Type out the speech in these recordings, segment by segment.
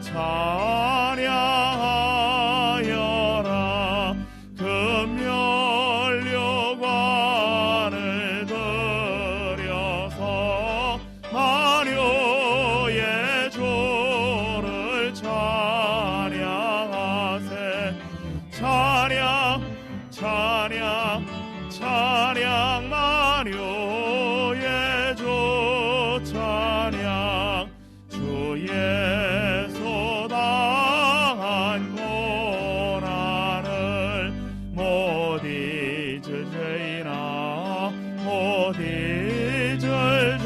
찬양하여라. 금연료관을 들여서 마녀의 조를 찬양하세. 찬양 찬양 찬양 마녀의 조 찬양. 주의 소당한 고난을 못 잊을 죄이나 못 잊을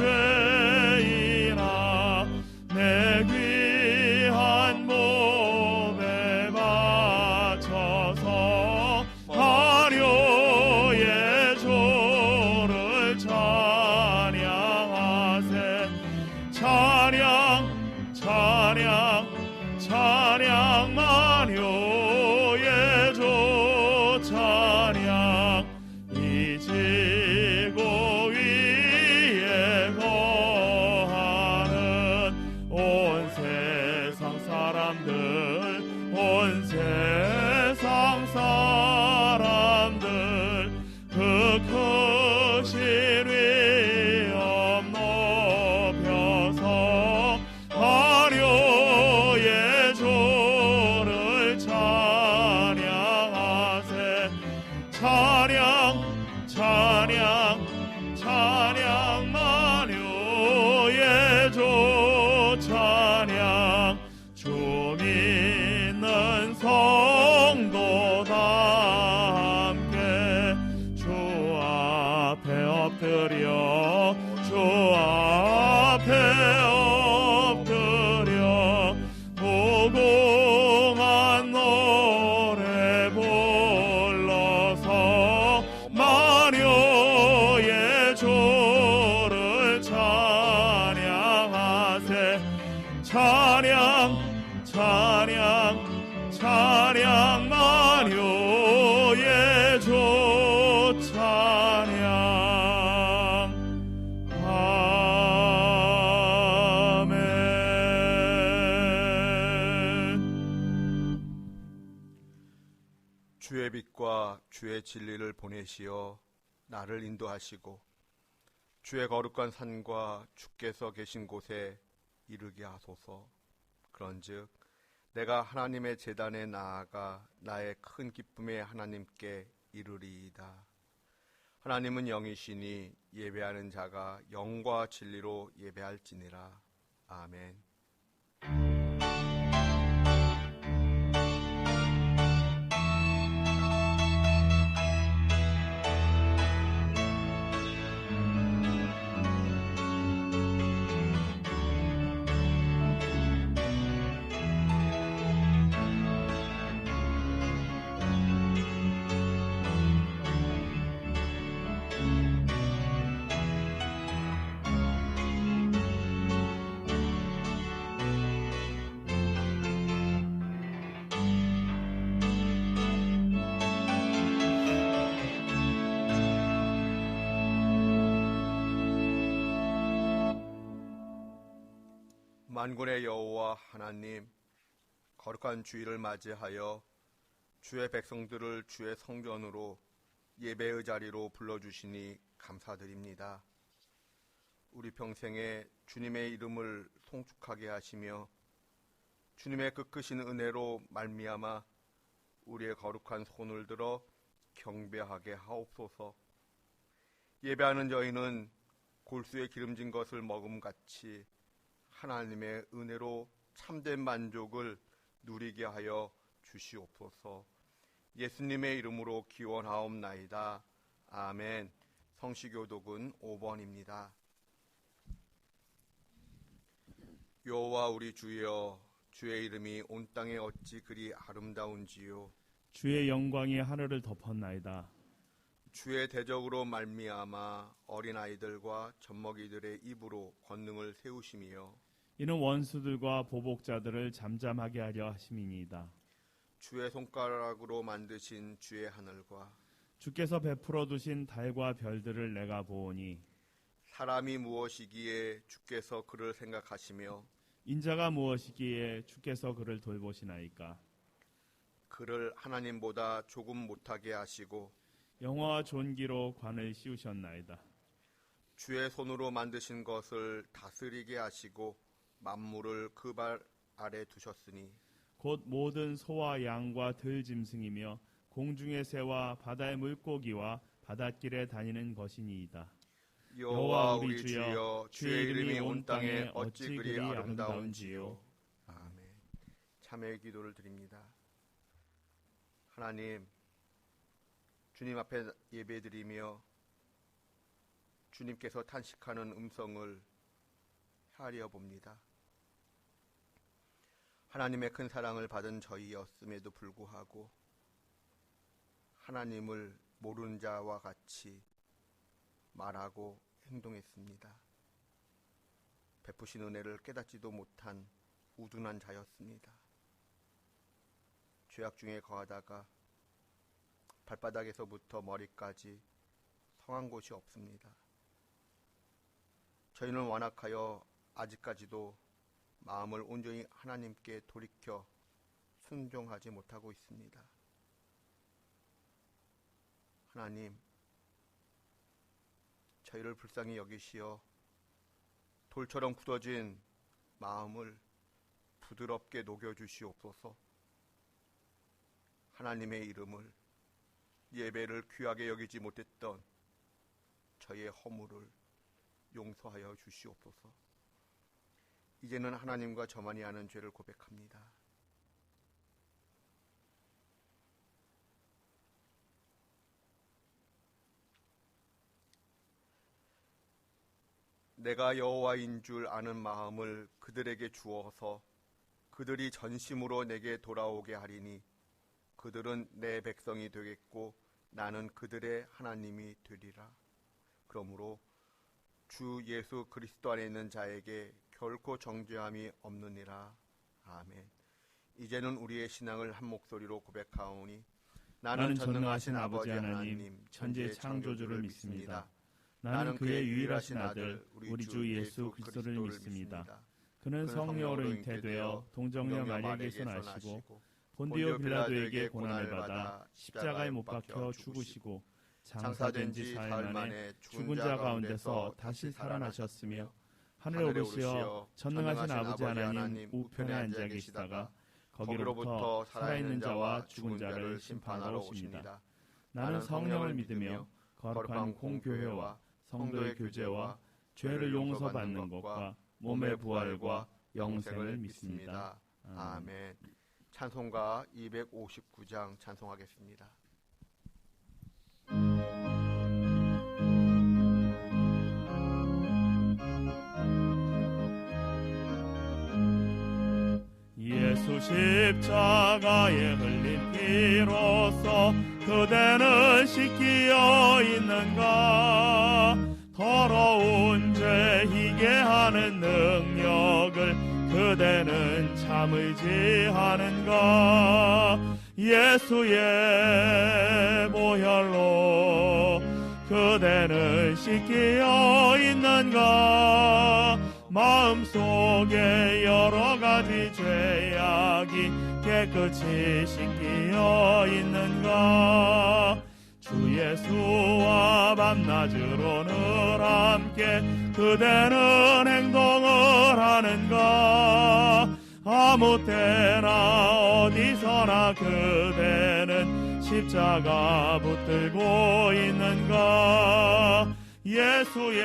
죄이나 내 귀한 몸에 바쳐서 마녀의 조를 찬양하세. 찬양 찬양 찬양 마녀의 조 찬양. 이 지구 위에 거하는 온 세상 사람들 온 세상 사람들 그 크신 위엄 높여서 마녀의 조를 찬양하세. 찬양 찬양 찬양 마녀의 조 찬양. 주 믿는 성도 다 함께 주 앞에 엎드려 주 앞에 엎드려 무궁한 노래 불러서 마녀의 조를 찬양하세. 찬양 찬양 찬양 마녀의 조 찬양. 아멘. 주의 빛과 주의 진리를 보내시어 나를 인도하시고 주의 거룩한 산과 주께서 계신 곳에 이르게 하소서. 그런즉 내가 하나님의 제단에 나아가 나의 큰 기쁨의 하나님께 이르리이다. 하나님은 영이시니 예배하는 자가 영과 진리로 예배할지니라. 아멘. 만군의 여호와 하나님, 거룩한 주일을 맞이하여 주의 백성들을 주의 성전으로 예배의 자리로 불러주시니 감사드립니다. 우리 평생에 주님의 이름을 송축하게 하시며 주님의 그 크신 은혜로 말미암아 우리의 거룩한 손을 들어 경배하게 하옵소서. 예배하는 저희는 골수에 기름진 것을 먹음같이 하나님의 은혜로 참된 만족을 누리게 하여 주시옵소서. 예수님의 이름으로 기원하옵나이다. 아멘. 성시교독은 5번입니다. 여호와 우리 주여, 주의 이름이 온 땅에 어찌 그리 아름다운지요. 주의 영광이 하늘을 덮었나이다. 주의 대적으로 말미암아 어린아이들과 젖먹이들의 입으로 권능을 세우심이요. 이는 원수들과 보복자들을 잠잠하게 하려 하심이니이다. 주의 손가락으로 만드신 주의 하늘과 주께서 베풀어 두신 달과 별들을 내가 보오니 사람이 무엇이기에 주께서 그를 생각하시며 인자가 무엇이기에 주께서 그를 돌보시나이까? 그를 하나님보다 조금 못하게 하시고 영화와 존귀로 관을 씌우셨나이다. 주의 손으로 만드신 것을 다스리게 하시고 만물을 그 발 아래 두셨으니 곧 모든 소와 양과 들짐승이며 공중의 새와 바다의 물고기와 바닷길에 다니는 것이니이다. 여호와 우리 주여, 주의 이름이 온 땅에 어찌 그리 아름다운지요. 아멘. 참회의 기도를 드립니다. 하나님, 주님 앞에 예배드리며 주님께서 탄식하는 음성을 헤아려 봅니다. 하나님의 큰 사랑을 받은 저희였음에도 불구하고 하나님을 모르는 자와 같이 말하고 행동했습니다. 베푸신 은혜를 깨닫지도 못한 우둔한 자였습니다. 죄악 중에 거하다가 발바닥에서부터 머리까지 성한 곳이 없습니다. 저희는 완악하여 아직까지도 마음을 온전히 하나님께 돌이켜 순종하지 못하고 있습니다. 하나님, 저희를 불쌍히 여기시어 돌처럼 굳어진 마음을 부드럽게 녹여주시옵소서. 하나님의 이름을, 예배를 귀하게 여기지 못했던 저희의 허물을 용서하여 주시옵소서. 이제는 하나님과 저만이 아는 죄를 고백합니다. 내가 여호와인 줄 아는 마음을 그들에게 주어서 그들이 전심으로 내게 돌아오게 하리니 그들은 내 백성이 되겠고 나는 그들의 하나님이 되리라. 그러므로 주 예수 그리스도 안에 있는 자에게 결코 정죄함이 없느니라. 아멘. 이제는 우리의 신앙을 한 목소리로 고백하오니 나는 전능하신 아버지 하나님 천지의 창조주를 믿습니다. 나는 그의 유일하신 아들 우리 주 예수 그리스도를 믿습니다. 그는 성령으로 잉태되어 동정녀 마리아에게서 나시고 본디오 빌라도에게 고난을 받아 십자가에 못 박혀 죽으시고 장사된 지 사흘 만에 죽은 자 가운데서 다시 살아나셨으며 하늘에 오르시어 전능하신 아버지 하나님 우편에 앉아 계시다가 거기로부터 살아있는 자와 죽은 자를 심판하러 오십니다. 나는 성령을 믿으며 거룩한 공교회와 성도의 교제와 죄를 용서받는 것과 몸의 부활과 영생을 믿습니다. 아멘. 찬송가 259장 찬송하겠습니다. 예수 십자가에 흘린 피로써 그대는 씻기어 있는가? 더러운 죄 희게 하는 능력을 그대는 참을지 하는가? 예수의 보혈로 그대는 씻기어 있는가? 마음속에 여러 가지 죄악이 깨끗이 씻기어 있는가? 주 예수와 밤낮으로 늘 함께 그대는 행동을 하는가? 아무 때나 어디서나 그대는 십자가 붙들고 있는가? 예수의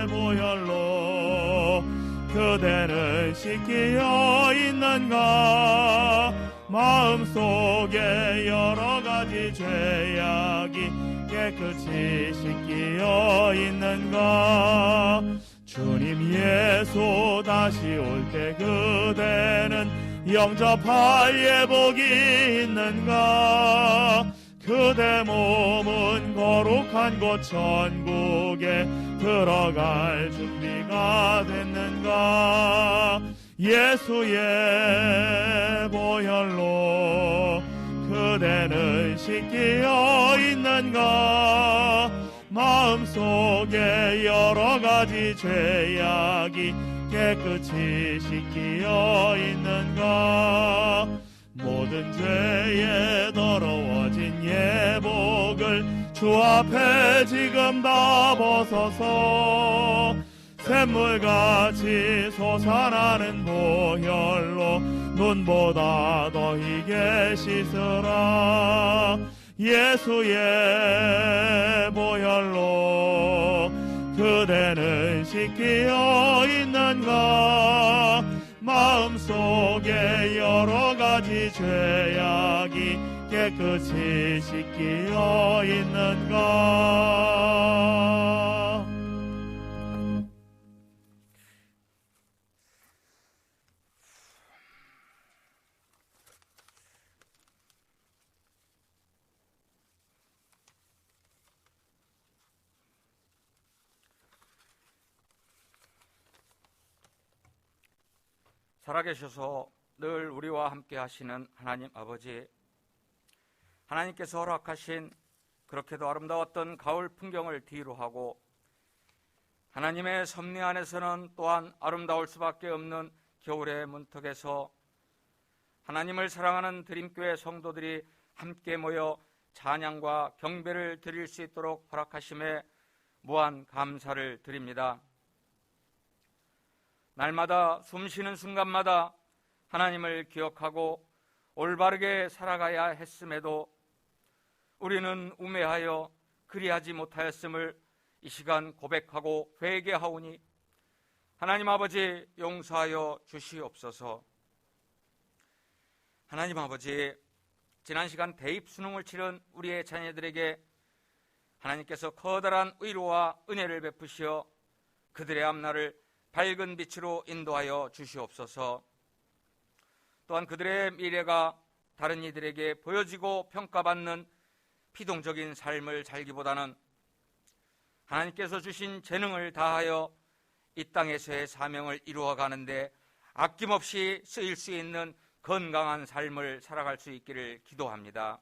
보혈로 그대는 씻기어 있는가? 마음속에 여러 가지 죄악이 깨끗이 씻기어 있는가? 주님 예수 다시 올 때 그대는 영접할 예복이 있는가? 그대 몸은 거룩한 곳 천국에 들어갈 준비가 됐는가? 예수의 보혈로 그대는 씻기어 있는가? 마음속에 여러 가지 죄악이 깨끗이 씻기어 있는가? 모든 죄에 더러워진 예복을 주 앞에 지금 다 벗어서 샘물같이 솟아나는 보혈로 눈보다 더 희게 씻으라. 예수의 보혈로 그대는 씻기어 있는가? 마음속에 여러 가지 죄악이 깨끗이 씻기어 있는가? 살아계셔서 늘 우리와 함께 하시는 하나님 아버지, 하나님께서 허락하신 그렇게도 아름다웠던 가을 풍경을 뒤로 하고 하나님의 섭리 안에서는 또한 아름다울 수밖에 없는 겨울의 문턱에서 하나님을 사랑하는 드림교회 성도들이 함께 모여 찬양과 경배를 드릴 수 있도록 허락하심에 무한 감사를 드립니다. 날마다 숨쉬는 순간마다 하나님을 기억하고 올바르게 살아가야 했음에도 우리는 우매하여 그리하지 못하였음을 이 시간 고백하고 회개하오니 하나님 아버지 용서하여 주시옵소서. 하나님 아버지, 지난 시간 대입 수능을 치른 우리의 자녀들에게 하나님께서 커다란 의로와 은혜를 베푸시어 그들의 앞날을 밝은 빛으로 인도하여 주시옵소서. 또한 그들의 미래가 다른 이들에게 보여지고 평가받는 피동적인 삶을 살기보다는 하나님께서 주신 재능을 다하여 이 땅에서의 사명을 이루어가는데 아낌없이 쓰일 수 있는 건강한 삶을 살아갈 수 있기를 기도합니다.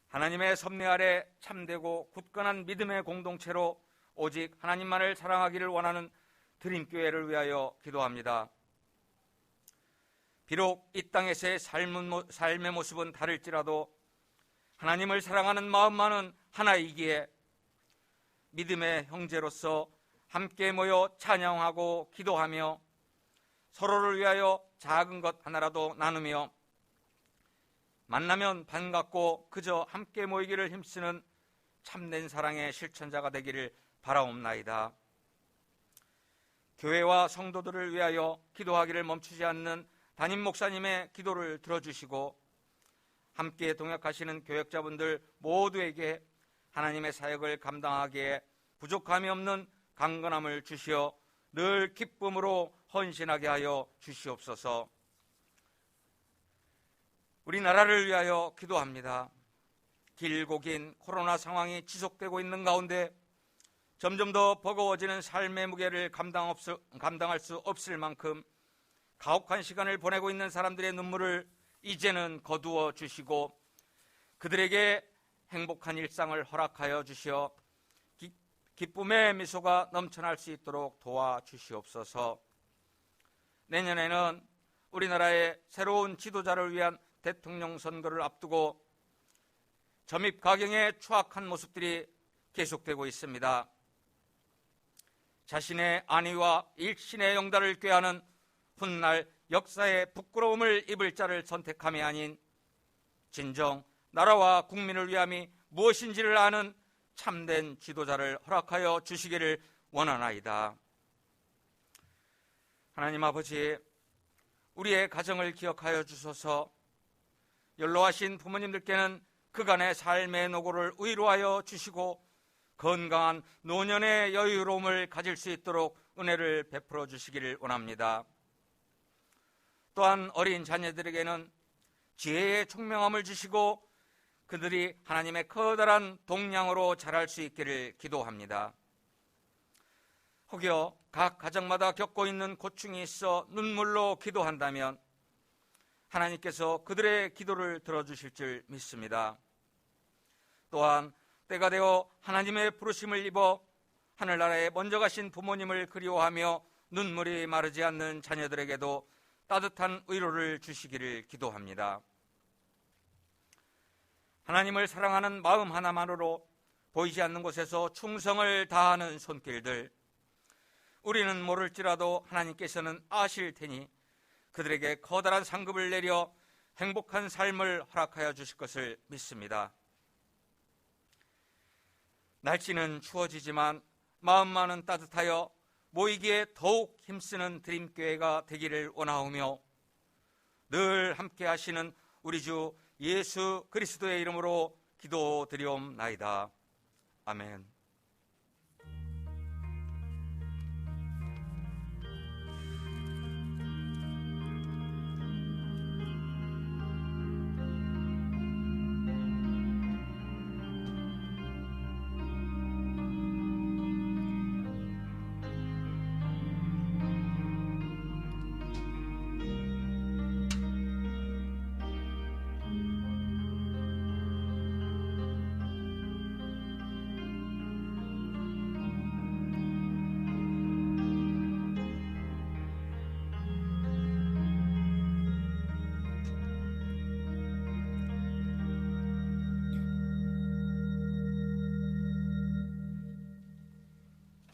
하나님의 섭리 아래 참되고 굳건한 믿음의 공동체로 오직 하나님만을 사랑하기를 원하는 드림교회를 위하여 기도합니다. 비록 이 땅에서의 삶의 모습은 다를지라도 하나님을 사랑하는 마음만은 하나이기에 믿음의 형제로서 함께 모여 찬양하고 기도하며 서로를 위하여 작은 것 하나라도 나누며 만나면 반갑고 그저 함께 모이기를 힘쓰는 참된 사랑의 실천자가 되기를 바라옵나이다. 교회와 성도들을 위하여 기도하기를 멈추지 않는 담임 목사님의 기도를 들어주시고 함께 동역하시는 교역자분들 모두에게 하나님의 사역을 감당하기에 부족함이 없는 강건함을 주시어 늘 기쁨으로 헌신하게 하여 주시옵소서. 우리나라를 위하여 기도합니다. 길고 긴 코로나 상황이 지속되고 있는 가운데 점점 더 버거워지는 삶의 무게를 감당할 수 없을 만큼 가혹한 시간을 보내고 있는 사람들의 눈물을 이제는 거두어 주시고 그들에게 행복한 일상을 허락하여 주시어 기쁨의 미소가 넘쳐날 수 있도록 도와주시옵소서. 내년에는 우리나라의 새로운 지도자를 위한 대통령 선거를 앞두고 점입가경의 추악한 모습들이 계속되고 있습니다. 자신의 안위와 일신의 영달을 꾀하는 훗날 역사의 부끄러움을 입을 자를 선택함이 아닌 진정 나라와 국민을 위함이 무엇인지를 아는 참된 지도자를 허락하여 주시기를 원하나이다. 하나님 아버지, 우리의 가정을 기억하여 주소서. 연로하신 부모님들께는 그간의 삶의 노고를 위로하여 주시고 건강한 노년의 여유로움을 가질 수 있도록 은혜를 베풀어 주시기를 원합니다. 또한 어린 자녀들에게는 지혜의 총명함을 주시고 그들이 하나님의 커다란 동량으로 자랄 수 있기를 기도합니다. 혹여 각 가정마다 겪고 있는 고충이 있어 눈물로 기도한다면 하나님께서 그들의 기도를 들어주실 줄 믿습니다. 또한 때가 되어 하나님의 부르심을 입어 하늘나라에 먼저 가신 부모님을 그리워하며 눈물이 마르지 않는 자녀들에게도 따뜻한 위로를 주시기를 기도합니다. 하나님을 사랑하는 마음 하나만으로 보이지 않는 곳에서 충성을 다하는 손길들, 우리는 모를지라도 하나님께서는 아실 테니 그들에게 커다란 상급을 내려 행복한 삶을 허락하여 주실 것을 믿습니다. 날씨는 추워지지만 마음만은 따뜻하여 모이기에 더욱 힘쓰는 드림교회가 되기를 원하오며 늘 함께 하시는 우리 주 예수 그리스도의 이름으로 기도드리옵나이다. 아멘.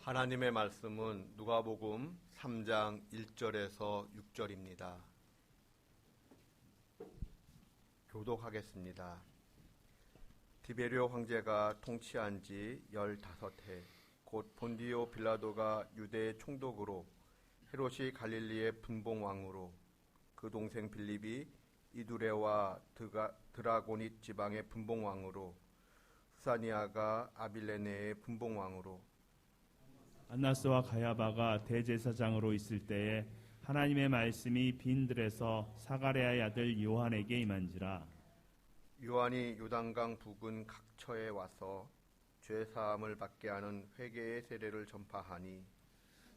하나님의 말씀은 누가복음 3장 1절에서 6절입니다. 교독하겠습니다. 디베리오 황제가 통치한 지 15해 곧 본디오 빌라도가 유대의 총독으로 헤롯이 갈릴리의 분봉왕으로 그 동생 빌립이 이두레와 드라고닛 지방의 분봉왕으로 수사니아가 아빌레네의 분봉왕으로 안나스와 가야바가 대제사장으로 있을 때에 하나님의 말씀이 빈들에서 사가랴의 아들 요한에게 임한지라. 요한이 요단강 부근 각처에 와서 죄사함을 받게 하는 회개의 세례를 전파하니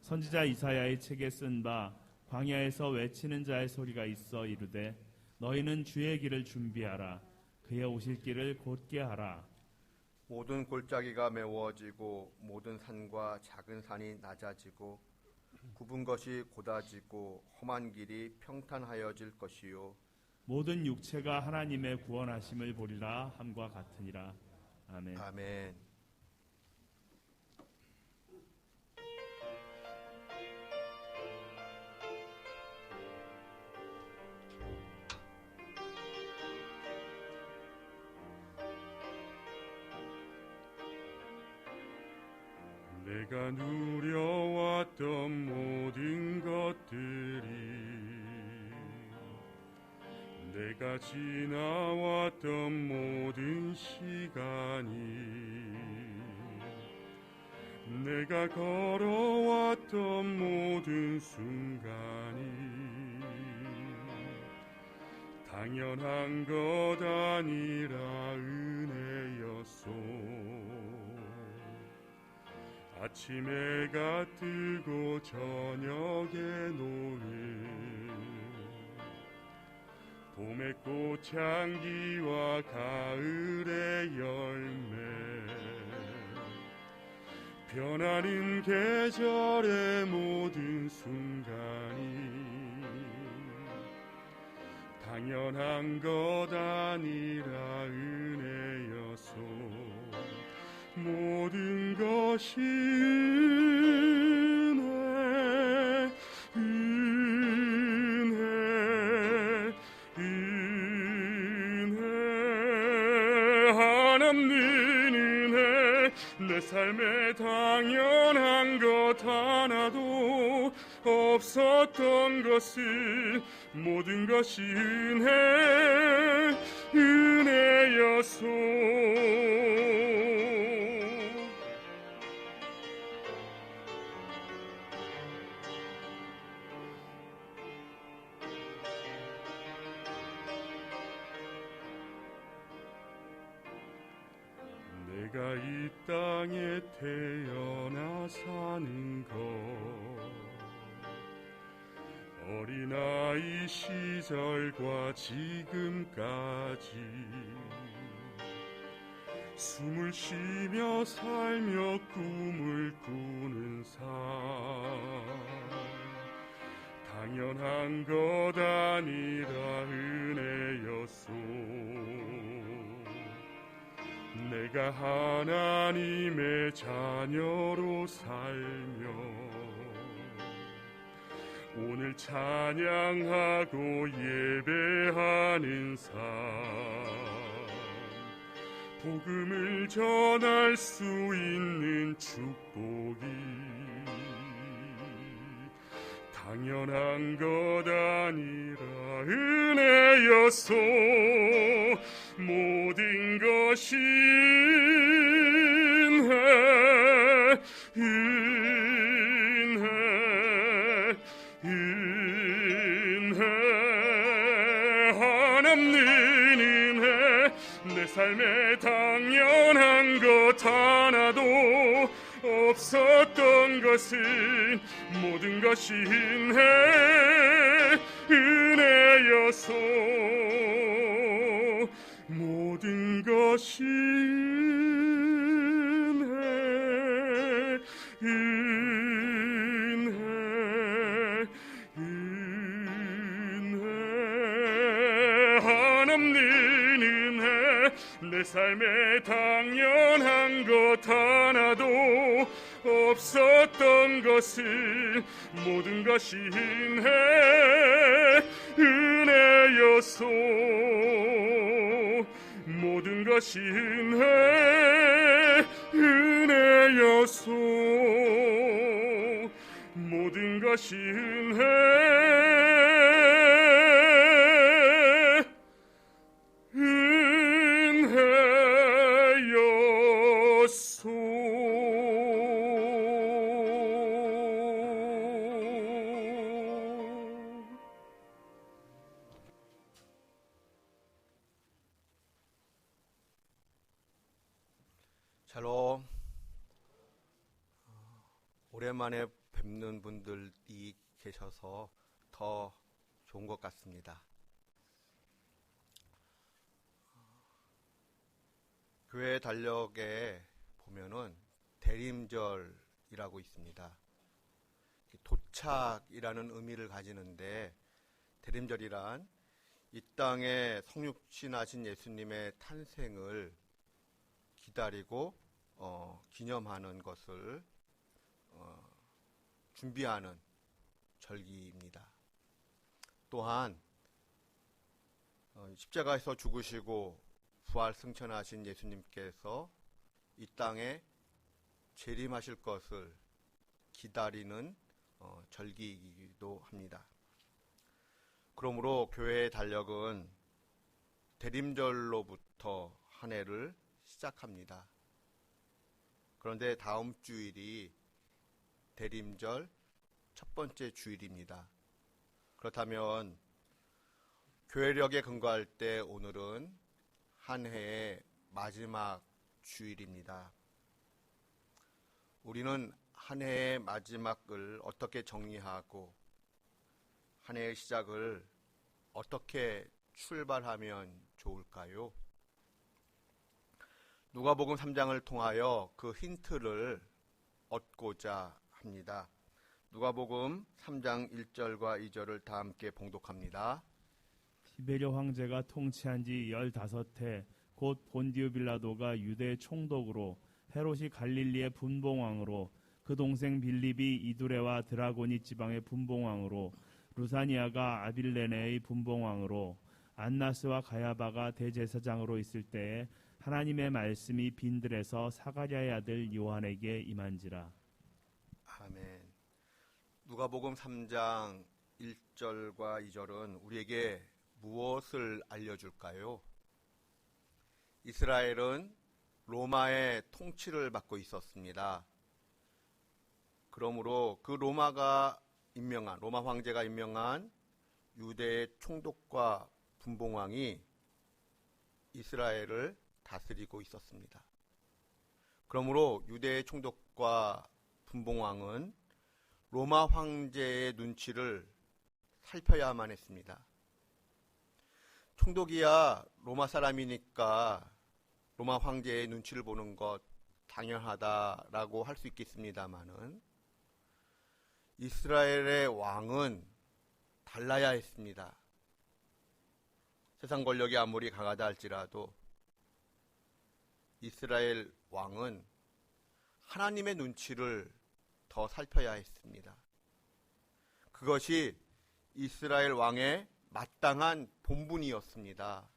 선지자 이사야의 책에 쓴 바 광야에서 외치는 자의 소리가 있어 이르되 너희는 주의 길을 준비하라 그의 오실 길을 곧게 하라. 모든 골짜기가 메워지고 모든 산과 작은 산이 낮아지고 굽은 것이 곧아지고 험한 길이 평탄하여질 것이요 모든 육체가 하나님의 구원하심을 보리라 함과 같으니라. 아멘. 아멘. 내가 누려왔던 모든 것들이 내가 지나왔던 모든 시간이 내가 걸어왔던 모든 순간이 당연한 것 아니라 은혜였소. 아침 해가 뜨고 저녁에 노을 봄의 꽃향기와 가을의 열매 변하는 계절의 모든 순간이 당연한 것 아니라 은혜였소. 모든 것이 은혜, 은혜, 은혜. 하나님 은혜, 내 삶에 당연한 것 하나도 없었던 것을 모든 것이 은혜, 은혜였소. 내가 이 땅에 태어나 사는 것 어린아이 시절과 지금까지 숨을 쉬며 살며 꿈을 꾸는 삶 당연한 것 아니라 은혜였소. 내가 하나님의 자녀로 살며 오늘 찬양하고 예배하는 삶 복음을 전할 수 있는 축복이 당연한 것 아니라 은혜였소. 모든 것이 은혜 한없는 은혜 내 삶에 당연한 것 하나도 없었던 것은 모든 것이 은혜였소. 모든 것이 은혜 한없는 은혜 내 삶에 당연한 것 하나도 없었던 것은 모든 것이 은혜였소. 모든 것이 은혜였소. 모든 것이 은혜였소. 샬롬. 오랜만에 뵙는 분들이 계셔서 더 좋은 것 같습니다. 교회 달력에 보면은 대림절이라고 있습니다. 도착이라는 의미를 가지는데 대림절이란 이 땅에 성육신하신 예수님의 탄생을 기다리고 기념하는 것을 준비하는 절기입니다. 또한 십자가에서 죽으시고 부활 승천하신 예수님께서 이 땅에 재림하실 것을 기다리는 절기이기도 합니다. 그러므로 교회의 달력은 대림절로부터 한 해를 시작합니다. 그런데 다음 주일이 대림절 첫 번째 주일입니다. 그렇다면 교회력에 근거할 때 오늘은 한 해의 마지막 주일입니다. 우리는 한 해의 마지막을 어떻게 정리하고 한 해의 시작을 어떻게 출발하면 좋을까요? 누가복음 3장을 통하여 그 힌트를 얻고자 합니다. 누가복음 3장 1절과 2절을 다 함께 봉독합니다. 티베리오 황제가 통치한 지 15해 곧 본디오 빌라도가 유대 총독으로 헤롯이 갈릴리의 분봉왕으로 그 동생 빌립이 이두레와 드라고니 지방의 분봉왕으로 루사니아가 아빌레네의 분봉왕으로 안나스와 가야바가 대제사장으로 있을 때에 하나님의 말씀이 빈들에서 사가랴의 아들 요한에게 임한지라. 아멘. 누가복음 3장 1절과 2절은 우리에게 무엇을 알려줄까요? 이스라엘은 로마의 통치를 받고 있었습니다. 그러므로 그 로마 황제가 임명한 유대의 총독과 분봉왕이 이스라엘을 다스리고 있었습니다. 그러므로 유대의 총독과 분봉왕은 로마 황제의 눈치를 살펴야만 했습니다. 총독이야 로마 사람이니까 로마 황제의 눈치를 보는 것 당연하다라고 할 수 있겠습니다마는 이스라엘의 왕은 달라야 했습니다. 세상 권력이 아무리 강하다 할지라도 이스라엘 왕은 하나님의 눈치를 더 살펴야 했습니다. 그것이 이스라엘 왕의 마땅한 본분이었습니다.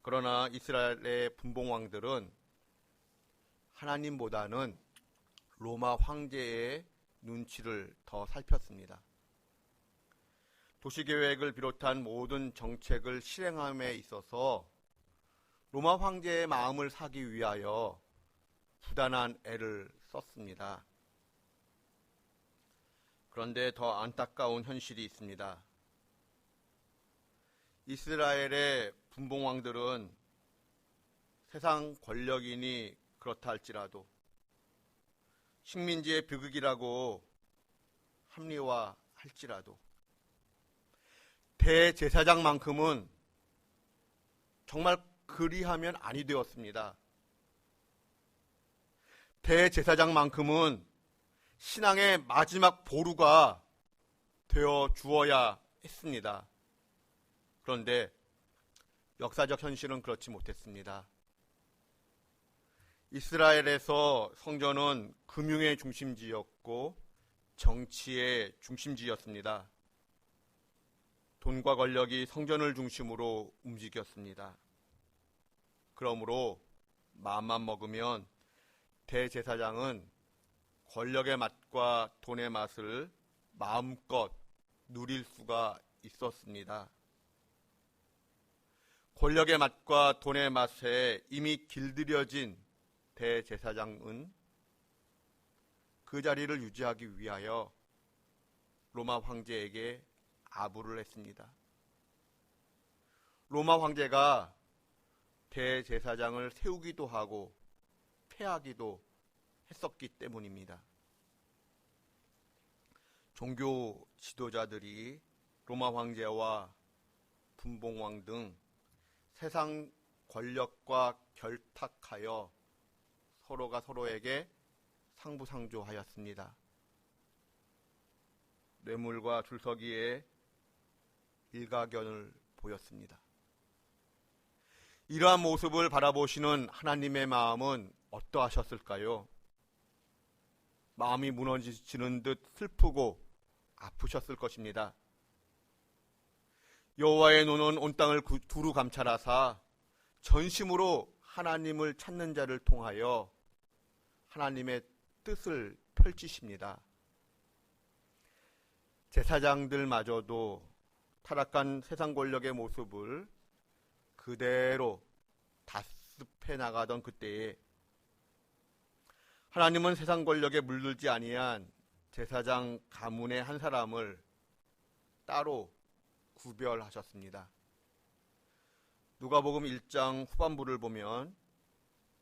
그러나 이스라엘의 분봉왕들은 하나님보다는 로마 황제의 눈치를 더 살폈습니다. 도시계획을 비롯한 모든 정책을 실행함에 있어서 로마 황제의 마음을 사기 위하여 부단한 애를 썼습니다. 그런데 더 안타까운 현실이 있습니다. 이스라엘의 분봉왕들은 세상 권력이니 그렇다 할지라도 식민지의 비극이라고 합리화할지라도 대제사장만큼은 정말 그리하면 아니 되었습니다. 대제사장만큼은 신앙의 마지막 보루가 되어 주어야 했습니다. 그런데 역사적 현실은 그렇지 못했습니다. 이스라엘에서 성전은 금융의 중심지였고 정치의 중심지였습니다. 돈과 권력이 성전을 중심으로 움직였습니다. 그러므로 마음만 먹으면 대제사장은 권력의 맛과 돈의 맛을 마음껏 누릴 수가 있었습니다. 권력의 맛과 돈의 맛에 이미 길들여진 대제사장은 그 자리를 유지하기 위하여 로마 황제에게 아부를 했습니다. 로마 황제가 대제사장을 세우기도 하고 폐하기도 했었기 때문입니다. 종교 지도자들이 로마 황제와 분봉왕 등 세상 권력과 결탁하여 서로가 서로에게 상부상조하였습니다. 뇌물과 줄서기에 일가견을 보였습니다. 이러한 모습을 바라보시는 하나님의 마음은 어떠하셨을까요? 마음이 무너지는 듯 슬프고 아프셨을 것입니다. 여호와의 눈은 온 땅을 두루 감찰하사 전심으로 하나님을 찾는 자를 통하여 하나님의 뜻을 펼치십니다. 제사장들마저도 타락한 세상 권력의 모습을 그대로 다습해 나가던 그때에 하나님은 세상 권력에 물들지 아니한 제사장 가문의 한 사람을 따로 구별하셨습니다. 누가복음 1장 후반부를 보면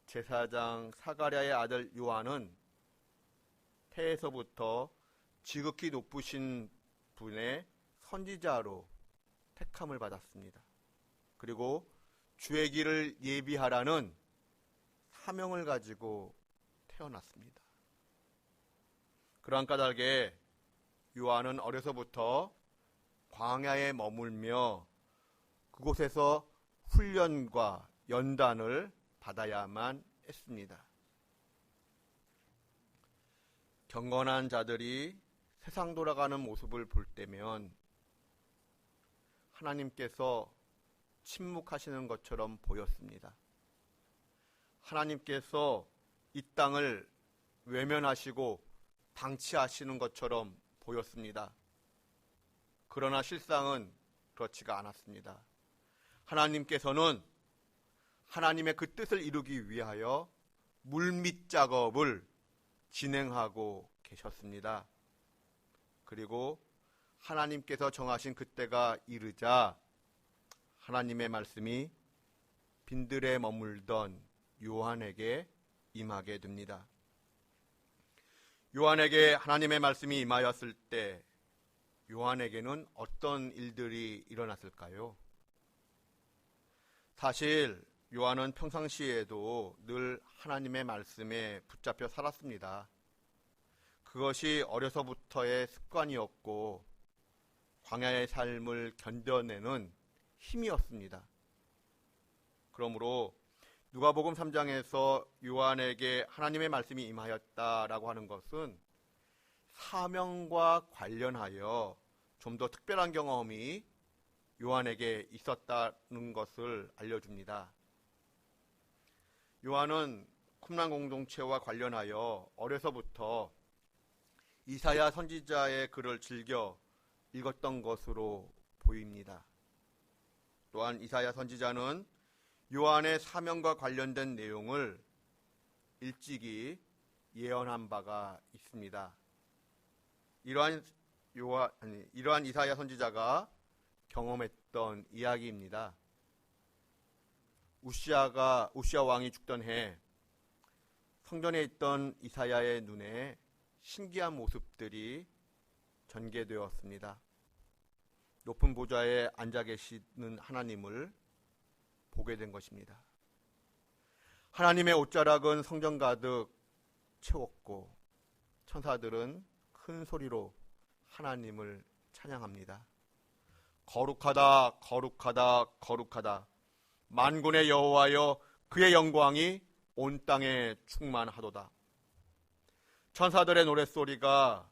제사장 사가랴의 아들 요한은 태에서부터 지극히 높으신 분의 선지자로 택함을 받았습니다. 그리고 주의 길을 예비하라는 사명을 가지고 태어났습니다. 그러한 까닭에 요한은 어려서부터 광야에 머물며 그곳에서 훈련과 연단을 받아야만 했습니다. 경건한 자들이 세상 돌아가는 모습을 볼 때면 하나님께서 침묵하시는 것처럼 보였습니다. 하나님께서 이 땅을 외면하시고 방치하시는 것처럼 보였습니다. 그러나 실상은 그렇지가 않았습니다. 하나님께서는 하나님의 그 뜻을 이루기 위하여 물밑 작업을 진행하고 계셨습니다. 그리고 하나님께서 정하신 그때가 이르자 하나님의 말씀이 빈들에 머물던 요한에게 임하게 됩니다. 요한에게 하나님의 말씀이 임하였을 때 요한에게는 어떤 일들이 일어났을까요? 사실 요한은 평상시에도 늘 하나님의 말씀에 붙잡혀 살았습니다. 그것이 어려서부터의 습관이었고 광야의 삶을 견뎌내는 힘이었습니다. 그러므로 누가복음 3장에서 요한에게 하나님의 말씀이 임하였다라고 하는 것은 사명과 관련하여 좀 더 특별한 경험이 요한에게 있었다는 것을 알려줍니다. 요한은 쿰란 공동체와 관련하여 어려서부터 이사야 선지자의 글을 즐겨 읽었던 것으로 보입니다. 또한 이사야 선지자는 요한의 사명과 관련된 내용을 일찍이 예언한 바가 있습니다. 이러한 이사야 선지자가 경험했던 이야기입니다. 우시아 왕이 죽던 해 성전에 있던 이사야의 눈에 신기한 모습들이 전개되었습니다. 높은 보좌에 앉아 계시는 하나님을 보게 된 것입니다. 하나님의 옷자락은 성전 가득 채웠고 천사들은 큰 소리로 하나님을 찬양합니다. 거룩하다, 거룩하다, 거룩하다. 만군의 여호와여, 그의 영광이 온 땅에 충만하도다. 천사들의 노랫소리가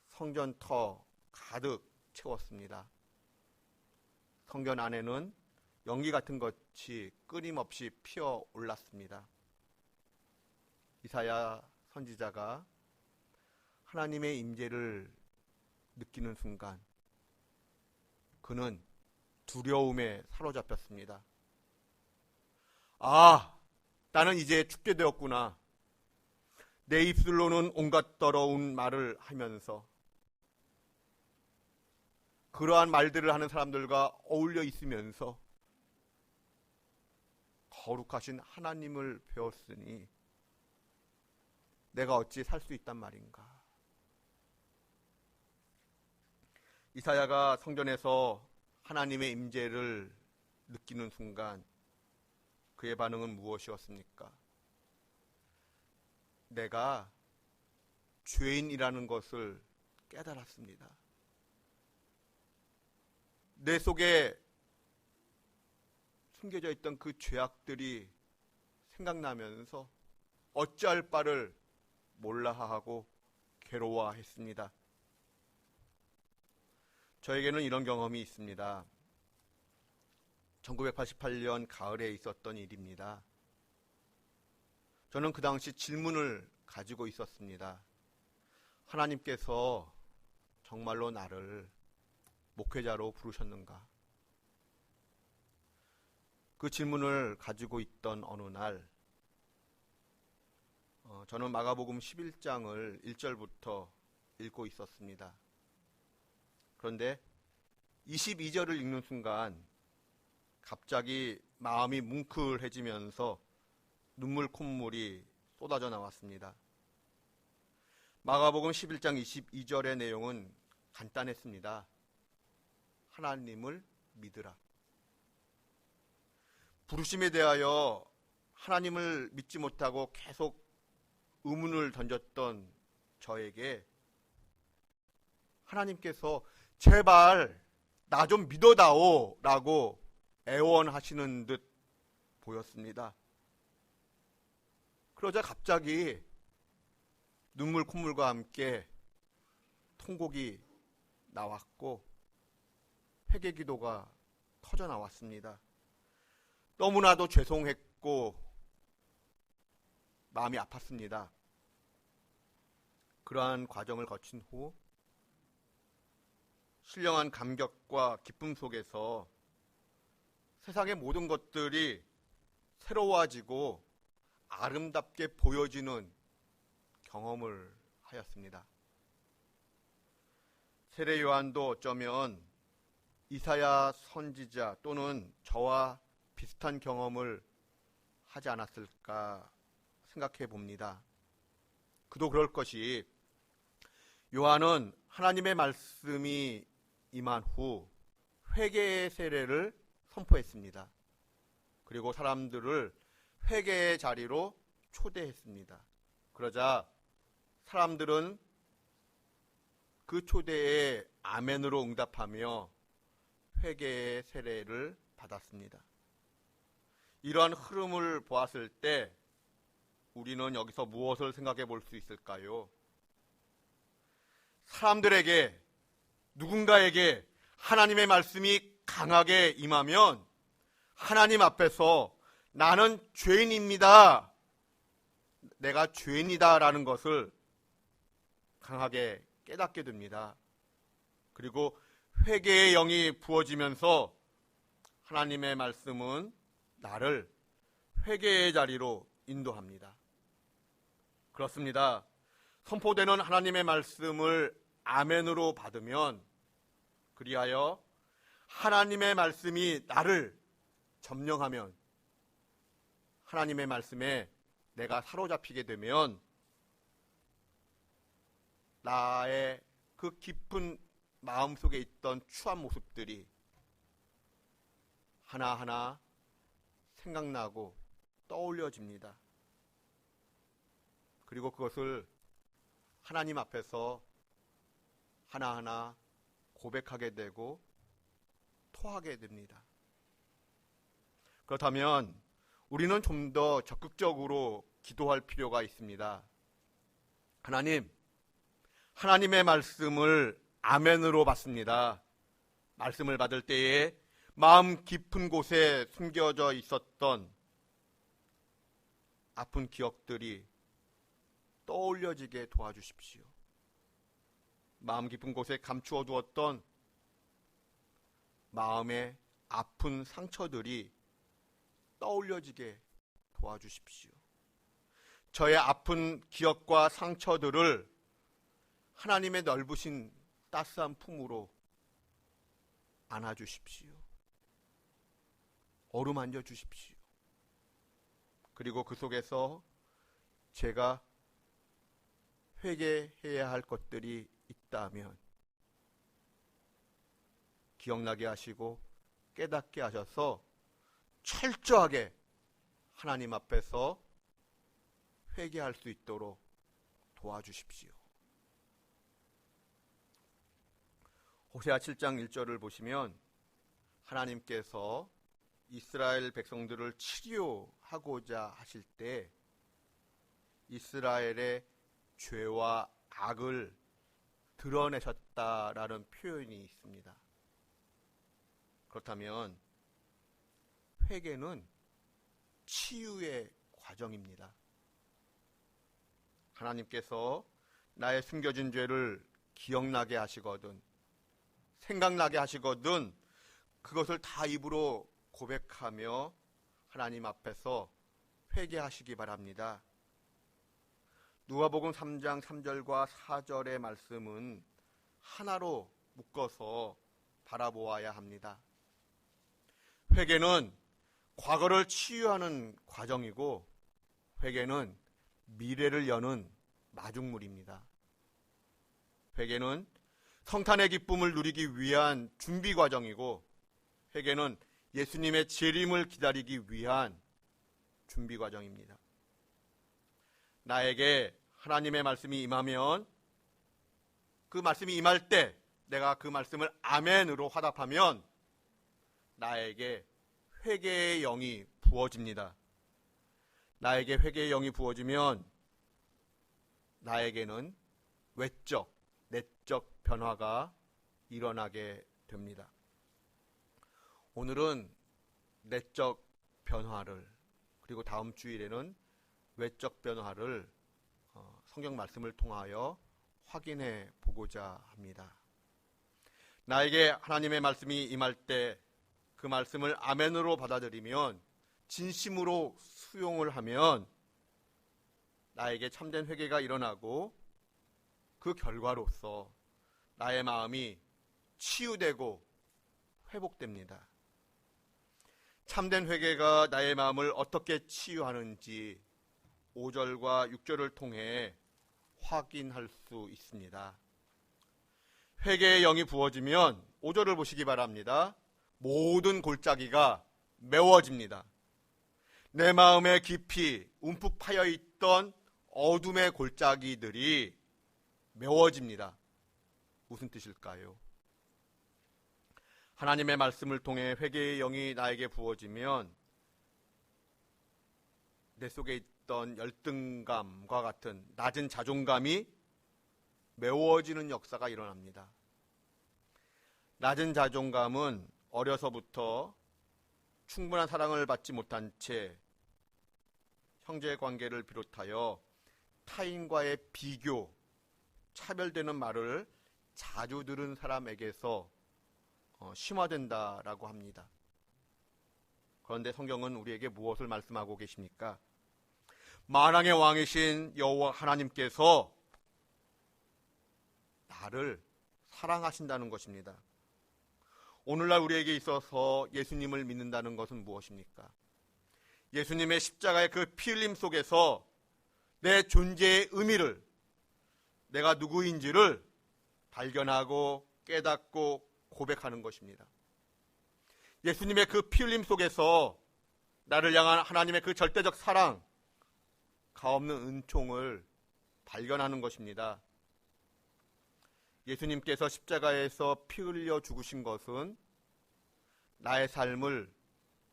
성전터 가득 채웠습니다. 성전 안에는 연기 같은 것이 끊임없이 피어올랐습니다. 이사야 선지자가 하나님의 임재를 느끼는 순간 그는 두려움에 사로잡혔습니다. 아, 나는 이제 죽게 되었구나. 내 입술로는 온갖 더러운 말을 하면서 그러한 말들을 하는 사람들과 어울려 있으면서 거룩하신 하나님을 배웠으니 내가 어찌 살 수 있단 말인가. 이사야가 성전에서 하나님의 임재를 느끼는 순간 그의 반응은 무엇이었습니까? 내가 죄인이라는 것을 깨달았습니다. 내 속에 숨겨져 있던 그 죄악들이 생각나면서 어찌할 바를 몰라하고 괴로워했습니다. 저에게는 이런 경험이 있습니다. 1988년 가을에 있었던 일입니다. 저는 그 당시 질문을 가지고 있었습니다. 하나님께서 정말로 나를 목회자로 부르셨는가? 그 질문을 가지고 있던 어느 날 저는 마가복음 11장을 1절부터 읽고 있었습니다. 그런데 22절을 읽는 순간 갑자기 마음이 뭉클해지면서 눈물 콧물이 쏟아져 나왔습니다. 마가복음 11장 22절의 내용은 간단했습니다. 하나님을 믿으라. 부르심에 대하여 하나님을 믿지 못하고 계속 의문을 던졌던 저에게 하나님께서 제발 나 좀 믿어다오 라고 애원하시는 듯 보였습니다. 그러자 갑자기 눈물 콧물과 함께 통곡이 나왔고 회개 기도가 터져 나왔습니다. 너무나도 죄송했고 마음이 아팠습니다. 그러한 과정을 거친 후 신령한 감격과 기쁨 속에서 세상의 모든 것들이 새로워지고 아름답게 보여지는 경험을 하였습니다. 세례 요한도 어쩌면 이사야 선지자 또는 저와 비슷한 경험을 하지 않았을까 생각해 봅니다. 그도 그럴 것이 요한은 하나님의 말씀이 임한 후 회개의 세례를 선포했습니다. 그리고 사람들을 회개의 자리로 초대했습니다. 그러자 사람들은 그 초대에 아멘으로 응답하며 회개의 세례를 받았습니다. 이러한 흐름을 보았을 때 우리는 여기서 무엇을 생각해 볼 수 있을까요? 사람들에게, 누군가에게 하나님의 말씀이 강하게 임하면 하나님 앞에서 나는 죄인입니다, 내가 죄인이다라는 것을 강하게 깨닫게 됩니다. 그리고 회개의 영이 부어지면서 하나님의 말씀은 나를 회개의 자리로 인도합니다. 그렇습니다. 선포되는 하나님의 말씀을 아멘으로 받으면, 그리하여 하나님의 말씀이 나를 점령하면, 하나님의 말씀에 내가 사로잡히게 되면 나의 그 깊은 마음속에 있던 추한 모습들이 하나하나 생각나고 떠올려집니다. 그리고 그것을 하나님 앞에서 하나하나 고백하게 되고 토하게 됩니다. 그렇다면 우리는 좀 더 적극적으로 기도할 필요가 있습니다. 하나님, 하나님의 말씀을 아멘으로 받습니다. 말씀을 받을 때에 마음 깊은 곳에 숨겨져 있었던 아픈 기억들이 떠올려지게 도와주십시오. 마음 깊은 곳에 감추어 두었던 마음의 아픈 상처들이 떠올려지게 도와주십시오. 저의 아픈 기억과 상처들을 하나님의 넓으신 따스한 품으로 안아주십시오. 어루만져 주십시오. 그리고 그 속에서 제가 회개해야 할 것들이 있다면 기억나게 하시고 깨닫게 하셔서 철저하게 하나님 앞에서 회개할 수 있도록 도와주십시오. 호세아 7장 1절을 보시면 하나님께서 이스라엘 백성들을 치료하고자 하실 때 이스라엘의 죄와 악을 드러내셨다라는 표현이 있습니다. 그렇다면 회개는 치유의 과정입니다. 하나님께서 나의 숨겨진 죄를 기억나게 하시거든, 생각나게 하시거든 그것을 다 입으로 고백하며 하나님 앞에서 회개하시기 바랍니다. 누가복음 3장 3절과 4절의 말씀은 하나로 묶어서 바라보아야 합니다. 회개는 과거를 치유하는 과정이고 회개는 미래를 여는 마중물입니다. 회개는 성탄의 기쁨을 누리기 위한 준비 과정이고 회개는 예수님의 재림을 기다리기 위한 준비 과정입니다. 나에게 하나님의 말씀이 임하면 그 말씀이 임할 때 내가 그 말씀을 아멘으로 화답하면 나에게 회개의 영이 부어집니다. 나에게 회개의 영이 부어지면 나에게는 외적, 내적 변화가 일어나게 됩니다. 오늘은 내적 변화를, 그리고 다음 주일에는 외적 변화를 성경 말씀을 통하여 확인해 보고자 합니다. 나에게 하나님의 말씀이 임할 때 그 말씀을 아멘으로 받아들이면, 진심으로 수용을 하면 나에게 참된 회개가 일어나고 그 결과로서 나의 마음이 치유되고 회복됩니다. 참된 회개가 나의 마음을 어떻게 치유하는지 5절과 6절을 통해 확인할 수 있습니다. 회개의 영이 부어지면 5절을 보시기 바랍니다. 모든 골짜기가 메워집니다. 내 마음에 깊이 움푹 파여 있던 어둠의 골짜기들이 메워집니다. 무슨 뜻일까요? 하나님의 말씀을 통해 회개의 영이 나에게 부어지면 내 속에 있던 열등감과 같은 낮은 자존감이 메워지는 역사가 일어납니다. 낮은 자존감은 어려서부터 충분한 사랑을 받지 못한 채 형제관계를 비롯하여 타인과의 비교, 차별되는 말을 자주 들은 사람에게서 심화된다라고 합니다. 그런데 성경은 우리에게 무엇을 말씀하고 계십니까? 만왕의 왕이신 여호와 하나님께서 나를 사랑하신다는 것입니다. 오늘날 우리에게 있어서 예수님을 믿는다는 것은 무엇입니까? 예수님의 십자가의 그 피 흘림 속에서 내 존재의 의미를, 내가 누구인지를 발견하고 깨닫고 고백하는 것입니다. 예수님의 그 피 흘림 속에서 나를 향한 하나님의 그 절대적 사랑, 가없는 은총을 발견하는 것입니다. 예수님께서 십자가에서 피 흘려 죽으신 것은 나의 삶을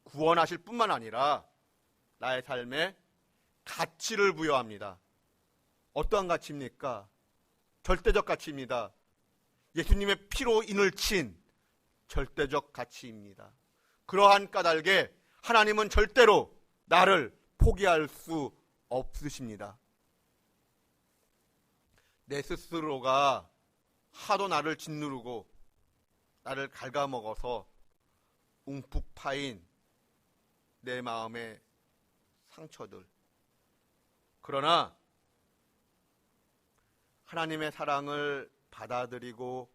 구원하실 뿐만 아니라 나의 삶에 가치를 부여합니다. 어떠한 가치입니까? 절대적 가치입니다. 예수님의 피로 인을 친 절대적 가치입니다. 그러한 까닭에 하나님은 절대로 나를 포기할 수 없으십니다. 내 스스로가 하도 나를 짓누르고 나를 갉아먹어서 움푹 파인 내 마음의 상처들. 그러나 하나님의 사랑을 받아들이고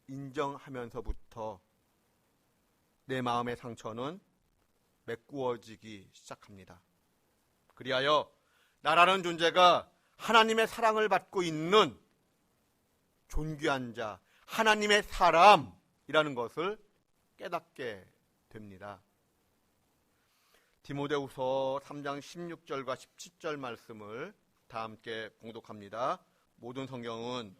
인정하면서부터 내 마음의 상처는 메꾸어지기 시작합니다. 그리하여 나라는 존재가 하나님의 사랑을 받고 있는 존귀한 자, 하나님의 사람이라는 것을 깨닫게 됩니다. 디모데후서 3장 16절과 17절 말씀을 다 함께 봉독합니다. 모든 성경은